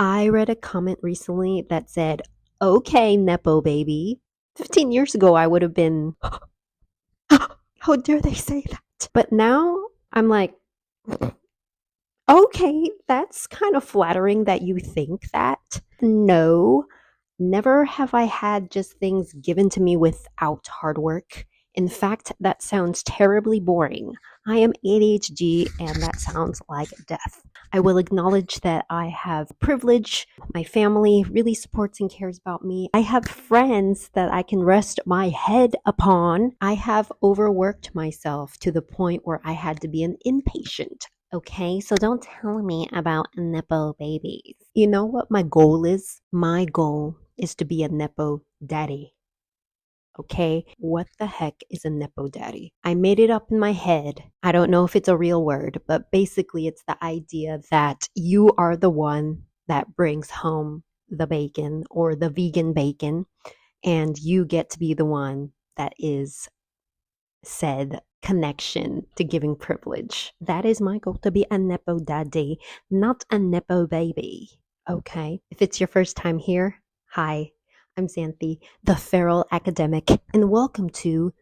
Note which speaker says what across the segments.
Speaker 1: I read a comment recently that said, okay, Nepo baby. 15 years ago, I would have been, how dare they say that? But now I'm like, okay, that's kind of flattering that you think that. No, never have I had just things given to me without hard work. In fact, that sounds terribly boring. I am ADHD and that sounds like death. I will acknowledge that I have privilege. My family really supports and cares about me. I have friends that I can rest my head upon. I have overworked myself to the point where I had to be an inpatient. Okay, so don't tell me about Nepo babies. You know what my goal is? My goal is to be a Nepo daddy. Okay, what the heck is a Nepo daddy? I made it up in my head. I don't know if it's a real word, but basically it's the idea that you are the one that brings home the bacon or the vegan bacon, and you get to be the one that is said connection to giving privilege. That is my goal, to be a Nepo daddy, not a Nepo baby. Okay. If it's your first time here, hi, I'm Xanthi, the feral academic, and welcome to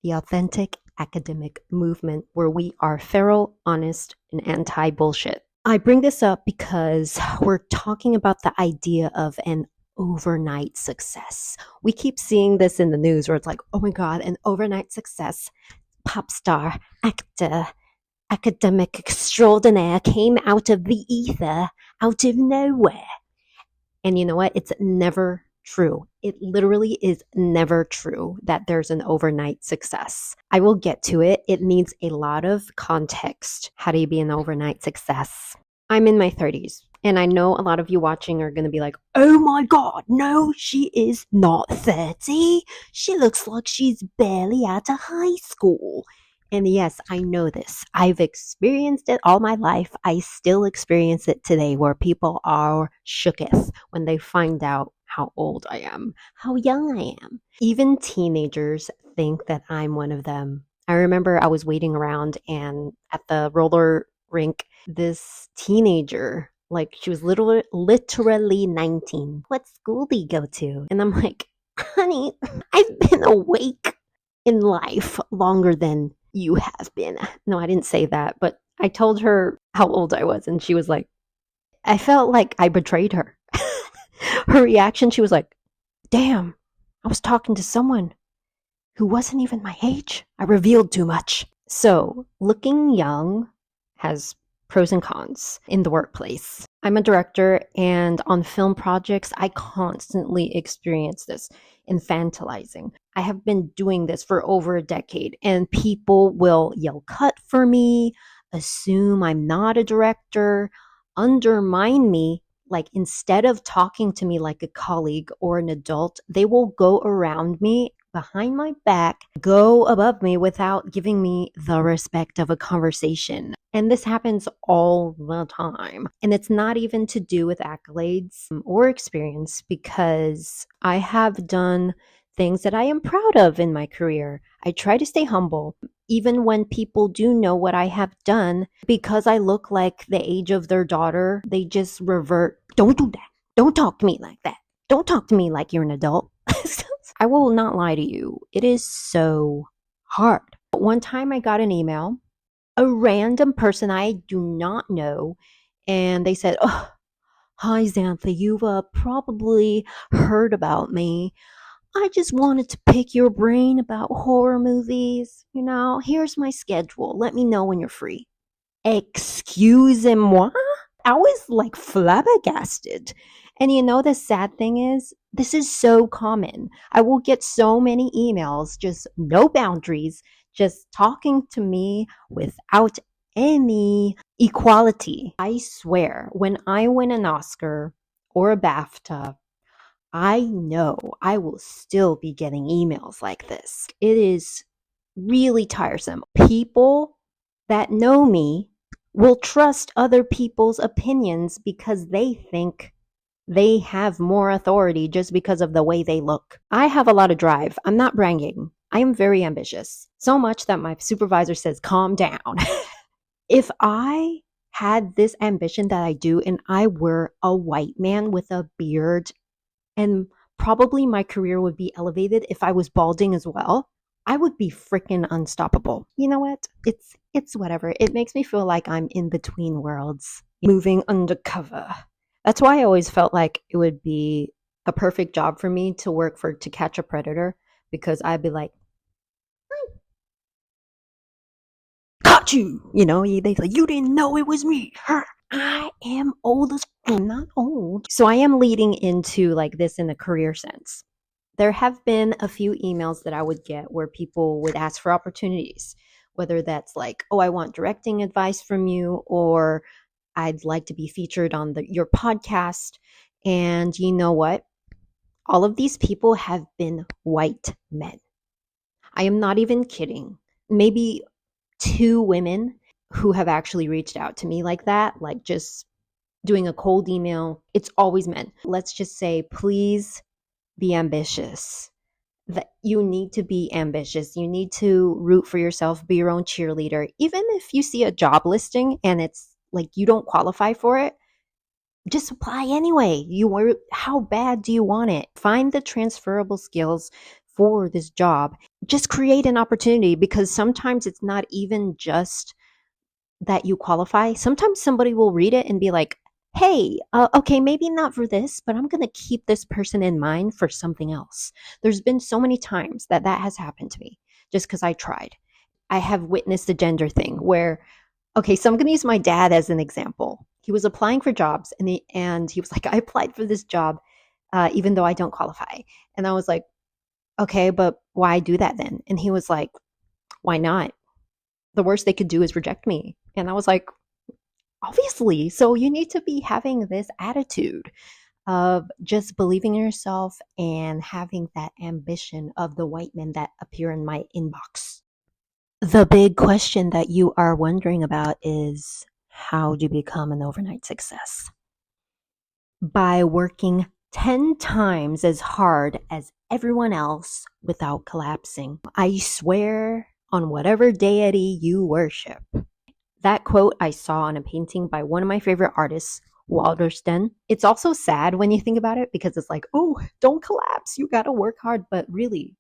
Speaker 1: the authentic academic movement where we are feral, honest, and anti bullshit. I bring this up because we're talking about the idea of an overnight success. We keep seeing this in the news where it's like, oh my God, an overnight success, pop star, actor, academic extraordinaire came out of the ether, out of nowhere. And you know what? It's never true. It literally is never true that there's an overnight success. I will get to it. It needs a lot of context. How do you be an overnight success? I'm in my 30s. And I know a lot of you watching are going to be like, oh my God, no, she is not 30. She looks like she's barely out of high school. And yes, I know this. I've experienced it all my life. I still experience it today where people are shooketh when they find out how old I am, how young I am. Even teenagers think that I'm one of them. I remember I was waiting around and at the roller rink, this teenager, like she was literally 19. What school do you go to? And I'm like, honey, I've been awake in life longer than you have been. No, I didn't say that, but I told her how old I was, and she was like, I felt like I betrayed her. Her reaction, she was like, damn, I was talking to someone who wasn't even my age. I revealed too much. So, looking young has pros and cons in the workplace. I'm a director, and on film projects, I constantly experience this infantilizing. I have been doing this for over a decade, and people will yell cut for me, assume I'm not a director, undermine me. Like, instead of talking to me like a colleague or an adult, they will go around me behind my back, go above me without giving me the respect of a conversation. And this happens all the time. And it's not even to do with accolades or experience, because I have done things that I am proud of in my career. I try to stay humble, even when people do know what I have done. Because I look like the age of their daughter, they just revert. Don't do that. Don't talk to me like that. Don't talk to me like you're an adult. I will not lie to you. It is so hard. One time I got an email, a random person I do not know, and they said, oh, hi, Xantha, you've probably heard about me. I just wanted to pick your brain about horror movies. You know, here's my schedule. Let me know when you're free. Excusez-moi? I was like flabbergasted. And you know, the sad thing is, this is so common. I will get so many emails, just no boundaries, just talking to me without any equality. I swear, when I win an Oscar or a BAFTA, I know I will still be getting emails like this. It is really tiresome. People that know me will trust other people's opinions because they think they have more authority just because of the way they look. I have a lot of drive. I'm not bragging. I am very ambitious. So much that my supervisor says, calm down. If I had this ambition that I do and I were a white man with a beard, and probably my career would be elevated if I was balding as well, I would be freaking unstoppable. You know what? It's whatever. It makes me feel like I'm in between worlds, moving undercover. That's why I always felt like it would be a perfect job for me to work for To Catch a Predator, because I'd be like, caught you. They like, you didn't know it was me. I am old as I'm not old. So I am leading into like this in a career sense. There have been a few emails that I would get where people would ask for opportunities, whether that's like, oh, I want directing advice from you, or I'd like to be featured on your podcast. And you know what? All of these people have been white men. I am not even kidding. Maybe 2 women who have actually reached out to me like that, like just doing a cold email. It's always men. Let's just say, please be ambitious. That you need to be ambitious. You need to root for yourself, be your own cheerleader. Even if you see a job listing and it's like you don't qualify for it, just apply anyway. How bad do you want it? Find the transferable skills for this job. Just create an opportunity, because sometimes it's not even just that you qualify. Sometimes somebody will read it and be like, hey, okay, maybe not for this, but I'm going to keep this person in mind for something else. There's been so many times that has happened to me just because I tried. I have witnessed the gender thing where, okay, so I'm going to use my dad as an example. He was applying for jobs and he was like, I applied for this job even though I don't qualify. And I was like, okay, but why do that then? And he was like, why not? The worst they could do is reject me. And I was like, obviously. So you need to be having this attitude of just believing in yourself and having that ambition of the white men that appear in my inbox. The big question that you are wondering about is, how do you become an overnight success? By working 10 times as hard as everyone else without collapsing. I swear on whatever deity you worship. That quote I saw on a painting by one of my favorite artists, Wallerstein. It's also sad when you think about it, because it's like, oh, don't collapse. You got to work hard. But really,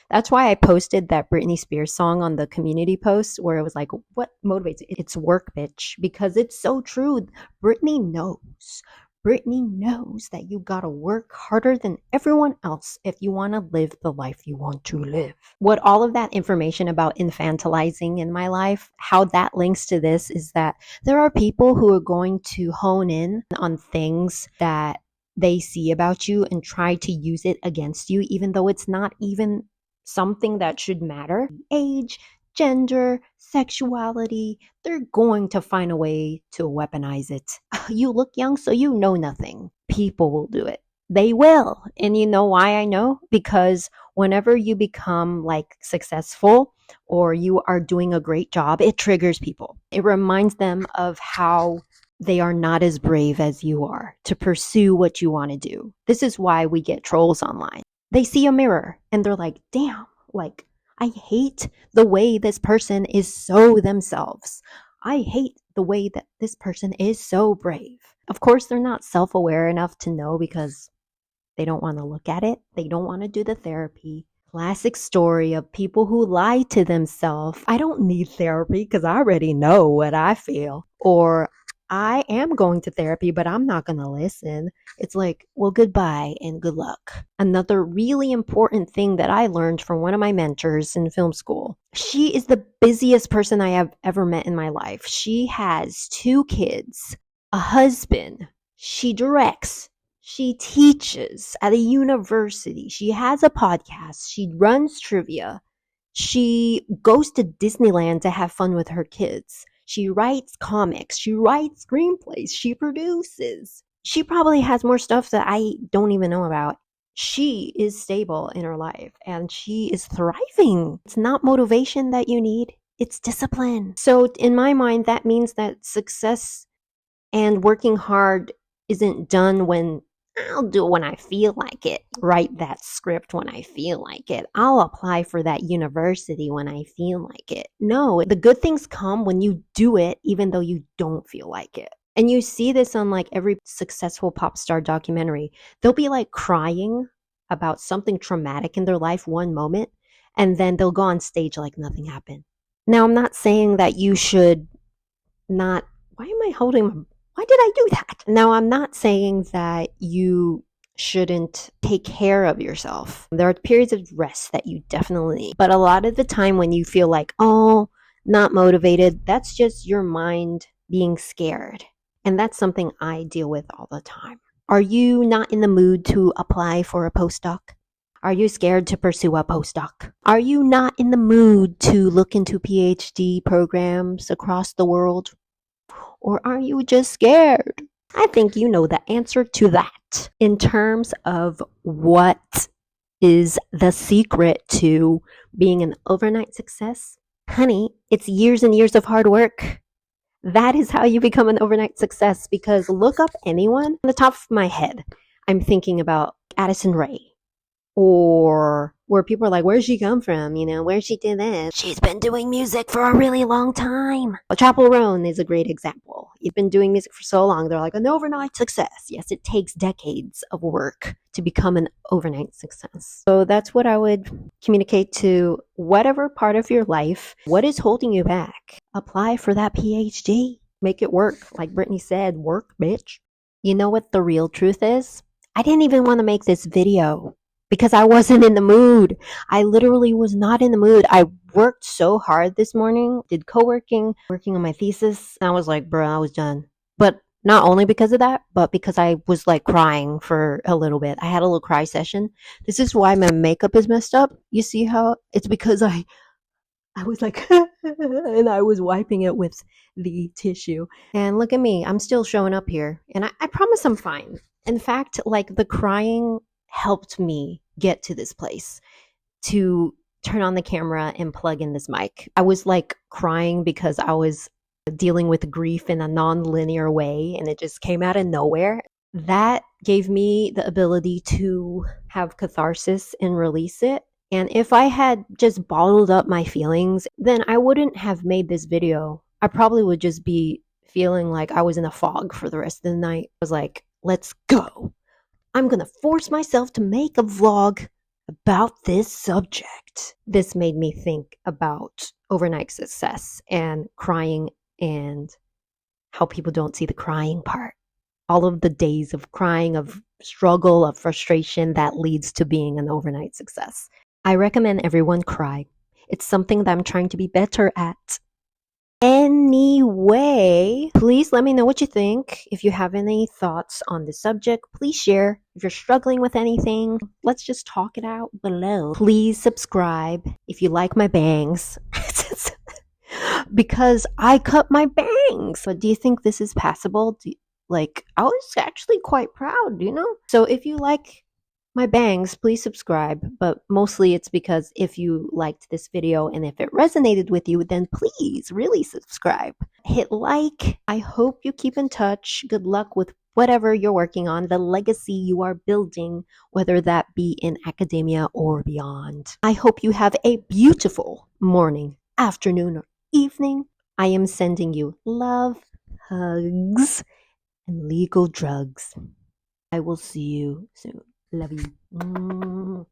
Speaker 1: that's why I posted that Britney Spears song on the community post where it was like, what motivates you? It's work, bitch, because it's so true. Britney knows. Britney knows that you gotta work harder than everyone else if you want to live the life you want to live. What all of that information about infantilizing in my life, how that links to this is that there are people who are going to hone in on things that they see about you and try to use it against you, even though it's not even something that should matter. Age, gender, sexuality, they're going to find a way to weaponize it. You look young, so you know nothing. People will do it. They will. And you know why I know? Because whenever you become like successful or you are doing a great job, it triggers people. It reminds them of how they are not as brave as you are to pursue what you want to do. This is why we get trolls online. They see a mirror and they're like, damn, like, I hate the way this person is so themselves. I hate the way that this person is so brave. Of course, they're not self-aware enough to know because they don't want to look at it. They don't want to do the therapy. Classic story of people who lie to themselves. I don't need therapy because I already know what I feel. Or I am going to therapy, but I'm not going to listen. It's like, well, goodbye and good luck. Another really important thing that I learned from one of my mentors in film school. She is the busiest person I have ever met in my life. She has 2 kids, a husband. She directs. She teaches at a university. She has a podcast. She runs trivia. She goes to Disneyland to have fun with her kids. She writes comics. She writes screenplays. She produces. She probably has more stuff that I don't even know about. She is stable in her life and she is thriving. It's not motivation that you need. It's discipline. So in my mind, that means that success and working hard isn't done when I'll do it when I feel like it. Write that script when I feel like it. I'll apply for that university when I feel like it. No, the good things come when you do it even though you don't feel like it. And you see this on like every successful pop star documentary. They'll be like crying about something traumatic in their life one moment, and then they'll go on stage like nothing happened. Now, I'm not saying that you should not. Why am I holding? Why did I do that? Now, I'm not saying that you shouldn't take care of yourself. There are periods of rest that you definitely need. But a lot of the time when you feel like, oh, not motivated, that's just your mind being scared. And that's something I deal with all the time. Are you not in the mood to apply for a postdoc? Are you scared to pursue a postdoc? Are you not in the mood to look into PhD programs across the world? Or are you just scared? I think you know the answer to that. In terms of what is the secret to being an overnight success, honey, it's years and years of hard work. That is how you become an overnight success, because look up anyone. On the top of my head, I'm thinking about Addison Rae, or where people are like, where'd she come from? You know, where'd she do this? She's been doing music for a really long time. Well, Chappell Roan is a great example. You've been doing music for so long. They're like an overnight success. Yes, it takes decades of work to become an overnight success. So that's what I would communicate to whatever part of your life. What is holding you back? Apply for that PhD. Make it work. Like Brittany said, work, bitch. You know what the real truth is? I didn't even want to make this video because I wasn't in the mood. I literally was not in the mood. I worked so hard this morning, did co-working, working on my thesis. And I was like, bro, I was done. But not only because of that, but because I was like crying for a little bit. I had a little cry session. This is why my makeup is messed up. You see how it's because I was like, and I was wiping it with the tissue. And look at me, I'm still showing up here. And I promise I'm fine. In fact, like the crying helped me get to this place to turn on the camera and plug in this mic. I was like crying because I was dealing with grief in a non-linear way, and it just came out of nowhere. That gave me the ability to have catharsis and release it. And if I had just bottled up my feelings, then I wouldn't have made this video. I probably would just be feeling like I was in a fog for the rest of the night. I was like, let's go. I'm going to force myself to make a vlog about this subject. This made me think about overnight success and crying and how people don't see the crying part. All of the days of crying, of struggle, of frustration that leads to being an overnight success. I recommend everyone cry. It's something that I'm trying to be better at. Anyway, please let me know what you think. If you have any thoughts on the subject, please share. If you're struggling with anything, let's just talk it out below. Please subscribe if you like my bangs. Because I cut my bangs. But do you think this is passable? I was actually quite proud, you know? So if you like my bangs, please subscribe. But mostly it's because if you liked this video and if it resonated with you, then please really subscribe. Hit like. I hope you keep in touch. Good luck with whatever you're working on, the legacy you are building, whether that be in academia or beyond. I hope you have a beautiful morning, afternoon, or evening. I am sending you love, hugs, and legal drugs. I will see you soon. Love you.